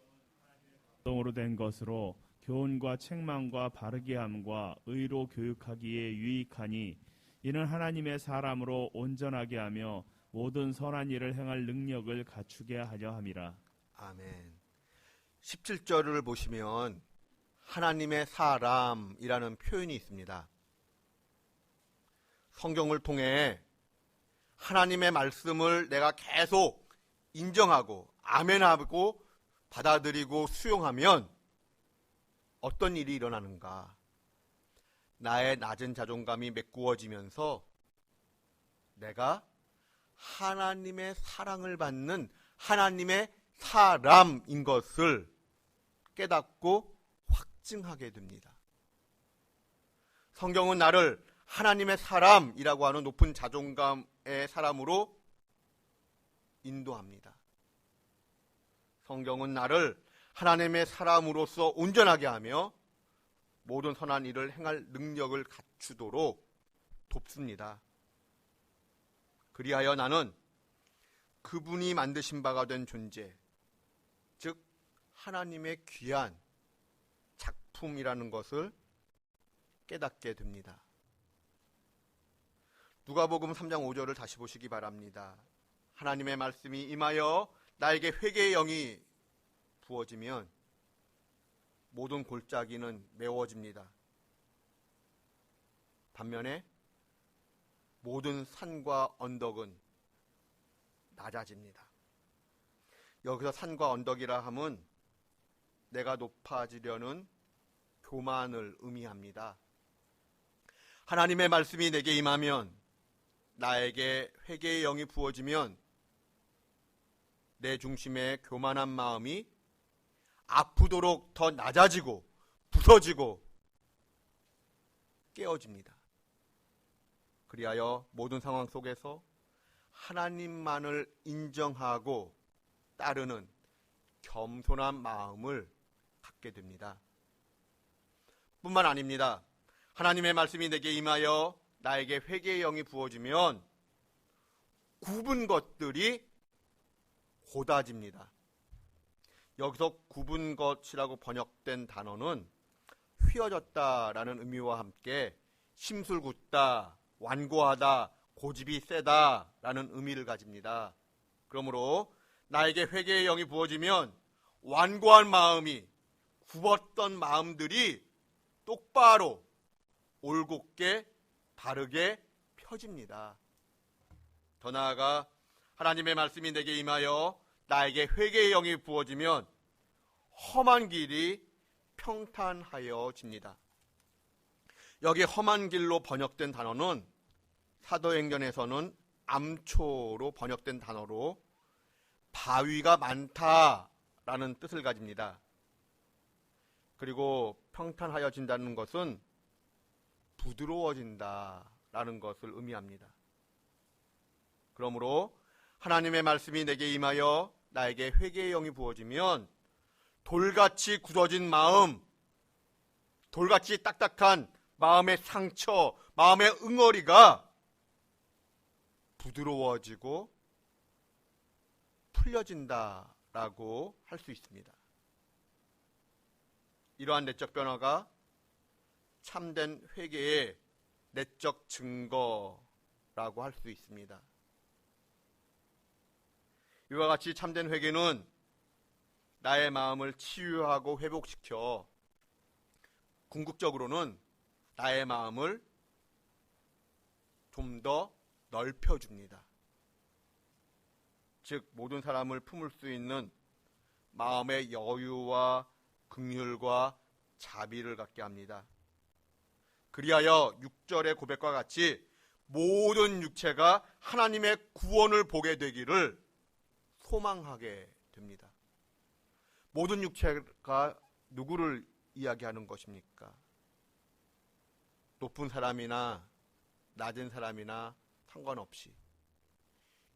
동으로 된 것으로 교훈과 책망과 바르게 함과 의로 교육하기에 유익하니 이는 하나님의 사람으로 온전하게 하며 모든 선한 일을 행할 능력을 갖추게 하려 함이라. 아멘. 17절을 보시면 하나님의 사람이라는 표현이 있습니다. 성경을 통해 하나님의 말씀을 내가 계속 인정하고 아멘하고 받아들이고 수용하면 어떤 일이 일어나는가? 나의 낮은 자존감이 메꾸어지면서 내가 하나님의 사랑을 받는 하나님의 사람인 것을 깨닫고 확증하게 됩니다. 성경은 나를 하나님의 사람이라고 하는 높은 자존감의 사람으로 인도합니다. 성경은 나를 하나님의 사람으로서 온전하게 하며 모든 선한 일을 행할 능력을 갖추도록 돕습니다. 그리하여 나는 그분이 만드신 바가 된 존재, 즉 하나님의 귀한 작품이라는 것을 깨닫게 됩니다. 누가복음 3장 5절을 다시 보시기 바랍니다. 하나님의 말씀이 임하여 나에게 회개의 영이 부어지면 모든 골짜기는 메워집니다. 반면에 모든 산과 언덕은 낮아집니다. 여기서 산과 언덕이라 함은 내가 높아지려는 교만을 의미합니다. 하나님의 말씀이 내게 임하면, 나에게 회개의 영이 부어지면 내 중심의 교만한 마음이 아프도록 더 낮아지고 부서지고 깨어집니다. 그리하여 모든 상황 속에서 하나님만을 인정하고 따르는 겸손한 마음을 갖게 됩니다. 뿐만 아닙니다. 하나님의 말씀이 내게 임하여 나에게 회개의 영이 부어지면 굽은 것들이 고다집니다. 여기서 굽은 것이라고 번역된 단어는 휘어졌다라는 의미와 함께 심술궂다, 완고하다, 고집이 세다라는 의미를 가집니다. 그러므로 나에게 회개의 영이 부어지면 완고한 마음이, 굽었던 마음들이 똑바로 올곧게 바르게 펴집니다. 더 나아가 하나님의 말씀이 내게 임하여 나에게 회개의 영이 부어지면 험한 길이 평탄하여집니다. 여기 험한 길로 번역된 단어는 사도행전에서는 암초로 번역된 단어로 바위가 많다라는 뜻을 가집니다. 그리고 평탄하여진다는 것은 부드러워진다라는 것을 의미합니다. 그러므로 하나님의 말씀이 내게 임하여 나에게 회개의 영이 부어지면 돌같이 굳어진 마음, 돌같이 딱딱한 마음의 상처, 마음의 응어리가 부드러워지고 풀려진다라고 할 수 있습니다. 이러한 내적 변화가 참된 회개의 내적 증거라고 할 수 있습니다. 이와 같이 참된 회개는 나의 마음을 치유하고 회복시켜 궁극적으로는 나의 마음을 좀 더 넓혀줍니다. 즉 모든 사람을 품을 수 있는 마음의 여유와 긍휼과 자비를 갖게 합니다. 그리하여 6절의 고백과 같이 모든 육체가 하나님의 구원을 보게 되기를 소망하게 됩니다. 모든 육체가 누구를 이야기하는 것입니까? 높은 사람이나 낮은 사람이나 상관없이,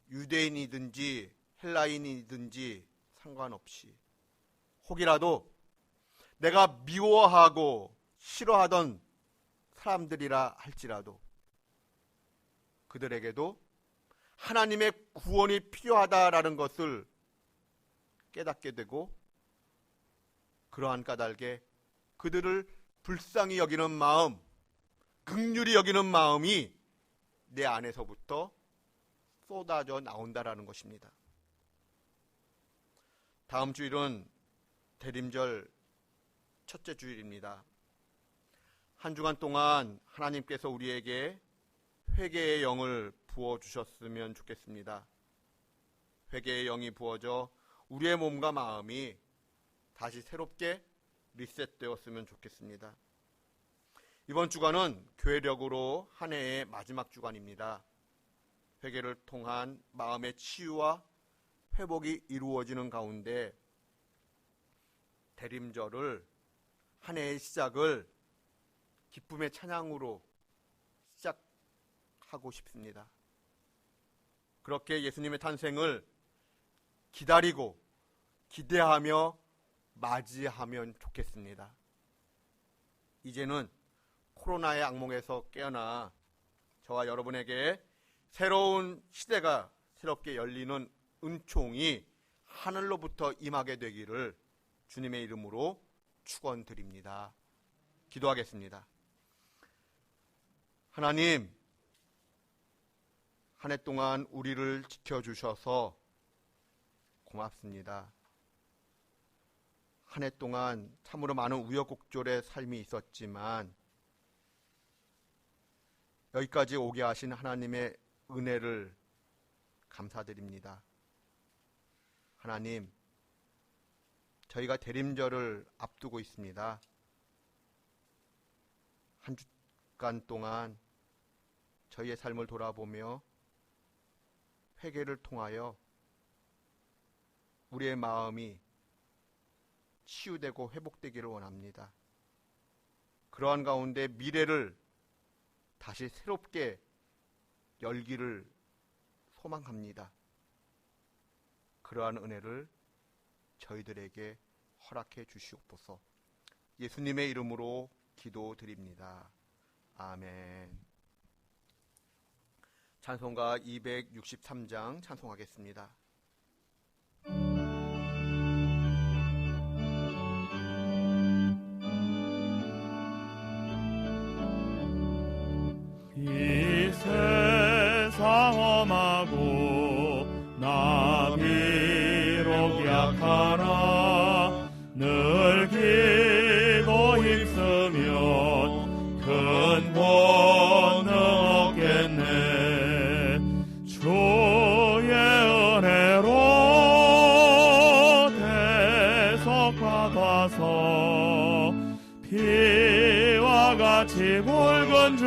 유대인이든지 헬라인이든지 상관없이, 혹이라도 내가 미워하고 싫어하던 사람들이라 할지라도 그들에게도 하나님의 구원이 필요하다라는 것을 깨닫게 되고, 그러한 까닭에 그들을 불쌍히 여기는 마음, 긍휼히 여기는 마음이 내 안에서부터 쏟아져 나온다라는 것입니다. 다음 주일은 대림절 첫째 주일입니다. 한 주간 동안 하나님께서 우리에게 회개의 영을 부어주셨으면 좋겠습니다. 회개의 영이 부어져 우리의 몸과 마음이 다시 새롭게 리셋되었으면 좋겠습니다. 이번 주간은 교회력으로 한 해의 마지막 주간입니다. 회개를 통한 마음의 치유와 회복이 이루어지는 가운데 대림절을, 한 해의 시작을 기쁨의 찬양으로 시작하고 싶습니다. 그렇게 예수님의 탄생을 기다리고 기대하며 맞이하면 좋겠습니다. 이제는 코로나의 악몽에서 깨어나 저와 여러분에게 새로운 시대가 새롭게 열리는 은총이 하늘로부터 임하게 되기를 주님의 이름으로 축원드립니다. 기도하겠습니다. 하나님, 한 해 동안 우리를 지켜주셔서 고맙습니다. 한 해 동안 참으로 많은 우여곡절의 삶이 있었지만 여기까지 오게 하신 하나님의 은혜를 감사드립니다. 하나님, 저희가 대림절을 앞두고 있습니다. 한 주간 동안 저희의 삶을 돌아보며 회개를 통하여 우리의 마음이 치유되고 회복되기를 원합니다. 그러한 가운데 미래를 다시 새롭게 열기를 소망합니다. 그러한 은혜를 저희들에게 허락해 주시옵소서. 예수님의 이름으로 기도드립니다. 아멘. 찬송가 263장 찬송하겠습니다. 이 세상 험하고 나 비록 약하나 늘 기도 힘쓰면 큰 권능 얻겠네. 주의 은혜로 대속받아서 피와 같이 붉은 죄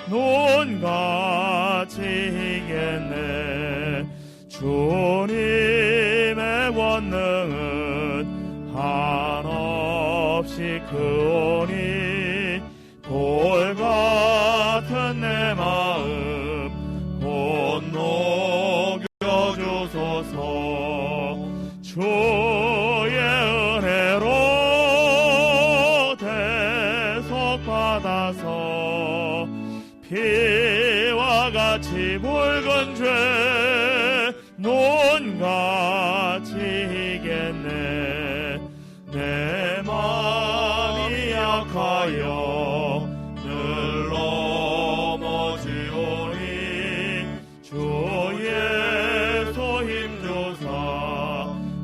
논같이 이겠네. 주님의 권능은 한없이 크오니 돌 같은 내 마음 곧 녹여주소서. 주의 은혜로 대속받아서 피와 같이 붉은 죄 논같이 이겠네. 내 마음이 약하여 늘 넘어지오니 주 예수 힘주사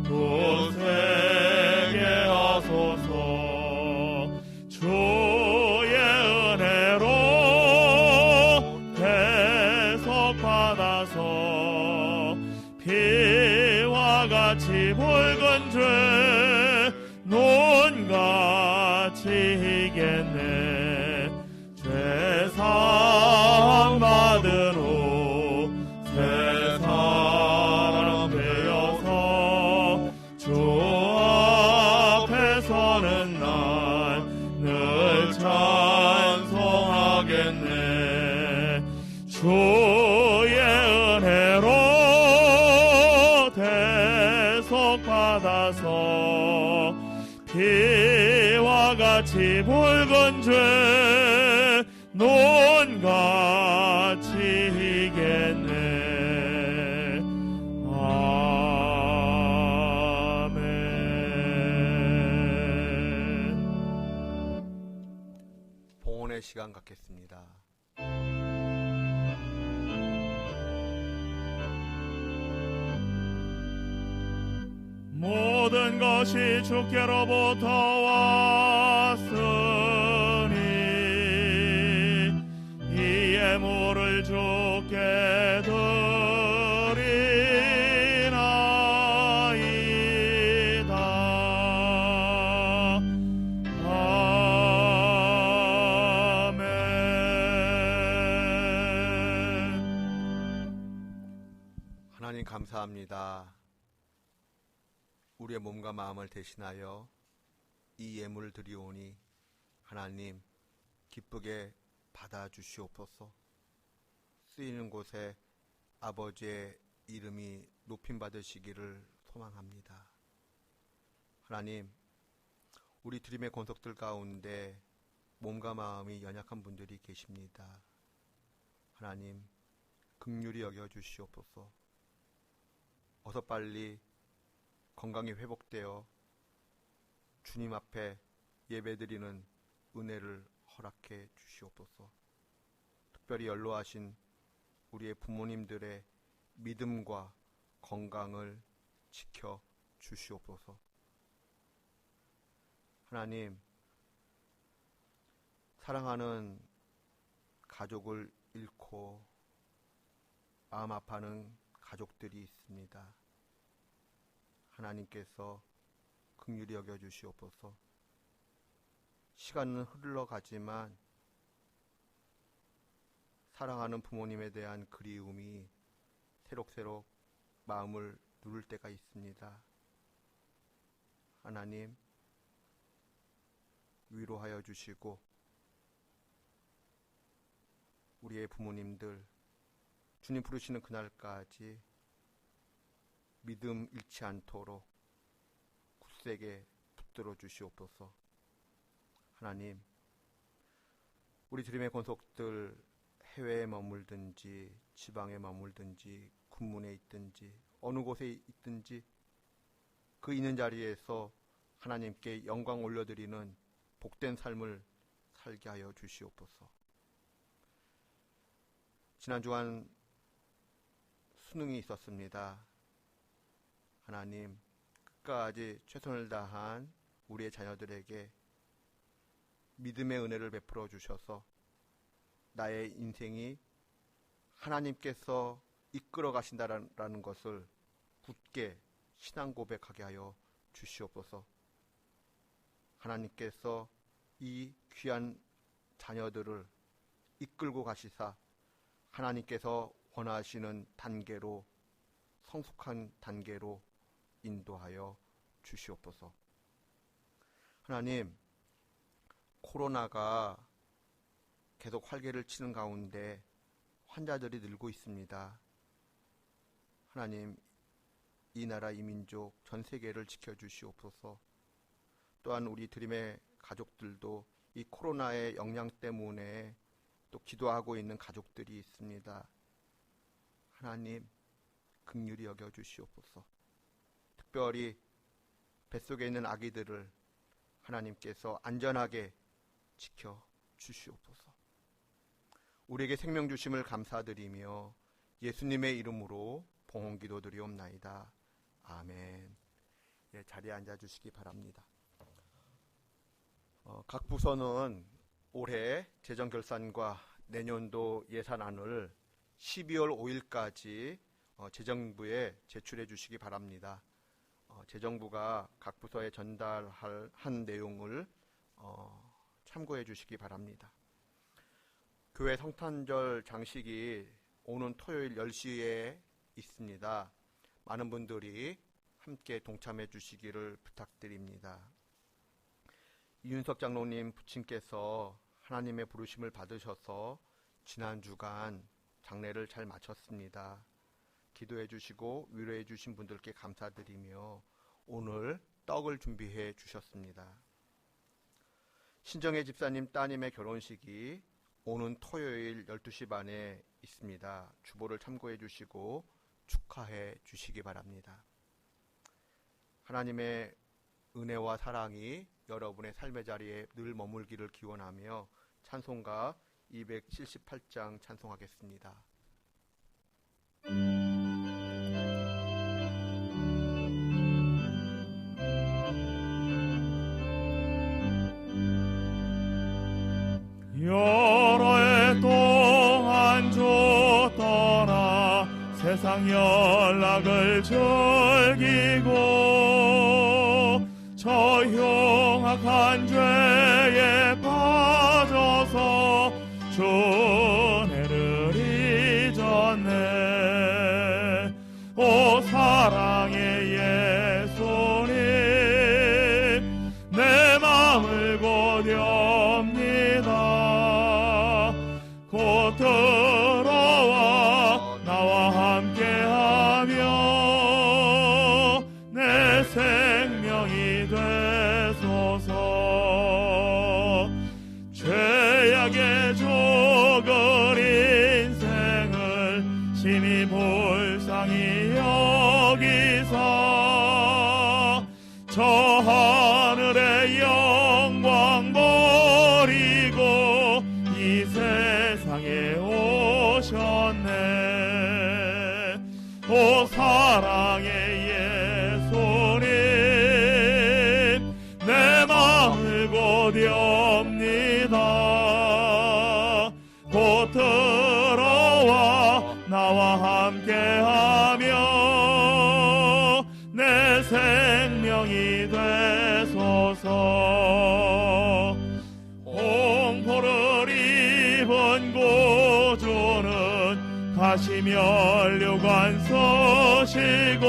굳세게 하소서. 주의 은혜로 대속받아서 피와 같이 붉은 죄 논같이 이겠네. 죄사함 받은 후 새 사람 되어서 주 앞에 서는 날 늘 찬송하겠네. 주의 은혜로 대속받아서 피와 같이 붉은 죄 논같이 이겠네. 아멘. 봉헌의 시간 갖겠습니다. 모든 것이 주께로부터 왔으니 이 예물을 주께 드리나이다. 아멘. 하나님 감사합니다. 우리의 몸과 마음을 대신하여 이 예물을 드리오니 하나님 기쁘게 받아주시옵소서. 쓰이는 곳에 아버지의 이름이 높임받으시기를 소망합니다. 하나님, 우리 드림의 권속들 가운데 몸과 마음이 연약한 분들이 계십니다. 하나님, 긍휼히 여겨주시옵소서. 어서 빨리 건강이 회복되어 주님 앞에 예배드리는 은혜를 허락해 주시옵소서. 특별히 연로하신 우리의 부모님들의 믿음과 건강을 지켜 주시옵소서. 하나님, 사랑하는 가족을 잃고 마음 아파하는 가족들이 있습니다. 하나님께서 긍휼히 여겨주시옵소서. 시간은 흘러가지만 사랑하는 부모님에 대한 그리움이 새록새록 마음을 누를 때가 있습니다. 하나님, 위로하여 주시고 우리의 부모님들 주님 부르시는 그날까지 믿음 잃지 않도록 굳세게 붙들어 주시옵소서. 하나님, 우리 드림의 권속들 해외에 머물든지 지방에 머물든지 군문에 있든지 어느 곳에 있든지 그 있는 자리에서 하나님께 영광 올려드리는 복된 삶을 살게 하여 주시옵소서. 지난 주간 수능이 있었습니다. 하나님, 끝까지 최선을 다한 우리의 자녀들에게 믿음의 은혜를 베풀어 주셔서 나의 인생이 하나님께서 이끌어 가신다라는 것을 굳게 신앙 고백하게 하여 주시옵소서. 하나님께서 이 귀한 자녀들을 이끌고 가시사 하나님께서 원하시는 단계로, 성숙한 단계로 인도하여 주시옵소서. 하나님, 코로나가 계속 활개를 치는 가운데 환자들이 늘고 있습니다. 하나님, 이 나라, 이 민족, 전 세계를 지켜주시옵소서. 또한 우리 드림의 가족들도 이 코로나의 영향 때문에 또 기도하고 있는 가족들이 있습니다. 하나님, 긍휼히 여겨주시옵소서. 특별히 뱃속에 있는 아기들을 하나님께서 안전하게 지켜주시옵소서. 우리에게 생명 주심을 감사드리며 예수님의 이름으로 봉헌기도 드리옵나이다. 아멘. 예, 자리에 앉아주시기 바랍니다. 각 부서는 올해 재정결산과 내년도 예산안을 12월 5일까지 재정부에 제출해 주시기 바랍니다. 재정부가 각 부서에 전달할 한 내용을 참고해 주시기 바랍니다. 교회 성탄절 장식이 오는 토요일 10시에 있습니다. 많은 분들이 함께 동참해 주시기를 부탁드립니다. 이윤석 장로님 부친께서 하나님의 부르심을 받으셔서 지난 주간 장례를 잘 마쳤습니다. 기도해 주시고 위로해 주신 분들께 감사드리며 오늘 떡을 준비해 주셨습니다. 신정혜 집사님 따님의 결혼식이 오는 토요일 12시 반에 있습니다. 주보를 참고해 주시고 축하해 주시기 바랍니다. 하나님의 은혜와 사랑이 여러분의 삶의 자리에 늘 머물기를 기원하며 찬송가 278장 찬송하겠습니다. 여러 해 동안 줬더라 세상 연락을 즐기고 저 흉악한 죄에 빠져서 주 은혜를 잊었네. 오 사랑의 예수님 내 마음을 고뎨니다. 곧 들어와 나와 함께하며 내 생명이 되소서. 죄악의 죽을 인생을 심히 불쌍히 여기사 저 하늘의 영광 버리고 이 세상에 오셨네. 오 사랑의 예수님 내 마음을 고뎨옵니다. 곧 들어와 나와 함께하며 내 생명이 되소서. 홍포를 입은 구주는 가시면류관 서시고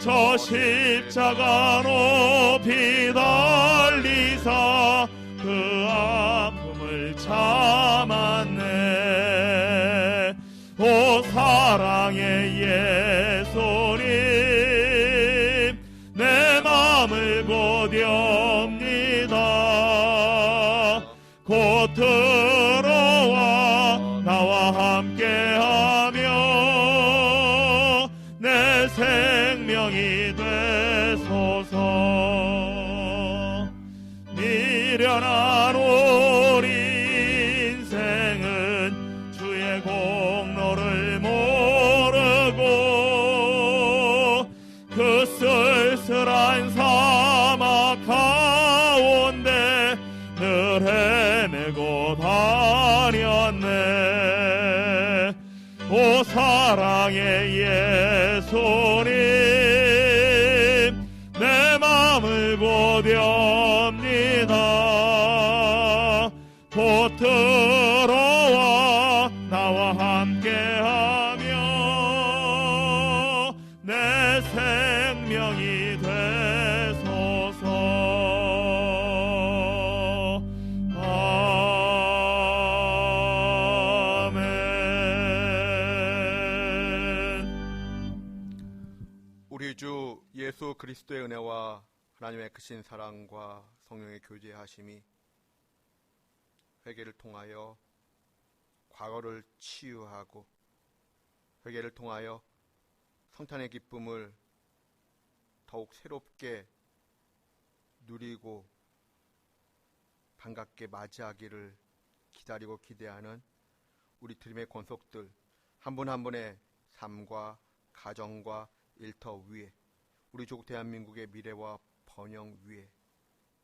저 십자가 높이 달리사 그 아픔을 참았네. 오 사랑의 예수님 내 마음을 고뎨옵니다. 곧 들어와 떠난 우리 인생은 주의 공로를 모르고 그 쓸쓸한 사막 가운데 늘 헤매고 다녔네. 오 사랑의 예수님, 내 맘을 고대합니다. 곧 들어와 나와 함께하며 내 생명이 되소서. 우리 주 예수 그리스도의 은혜와 하나님의 크신 사랑과 성령의 교제하심이 회개를 통하여 과거를 치유하고 회개를 통하여 성탄의 기쁨을 더욱 새롭게 누리고 반갑게 맞이하기를 기다리고 기대하는 우리 드림의 권속들 한 분 한 분의 삶과 가정과 일터 위에 우리 조국 대한민국의 미래와 번영 위에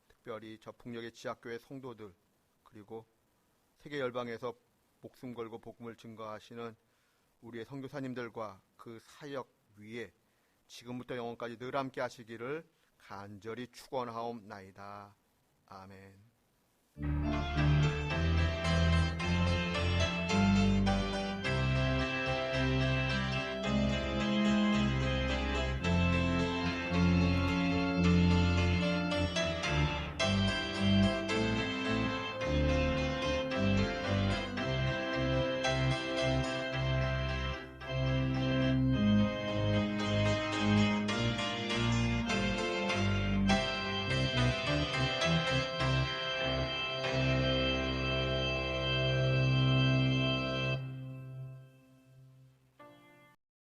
특별히 저 풍력의 지하교회 성도들 그리고 세계 열방에서 목숨 걸고 복음을 증거하시는 우리의 선교사님들과 그 사역 위에 지금부터 영원까지 늘 함께 하시기를 간절히 축원하옵나이다. 아멘.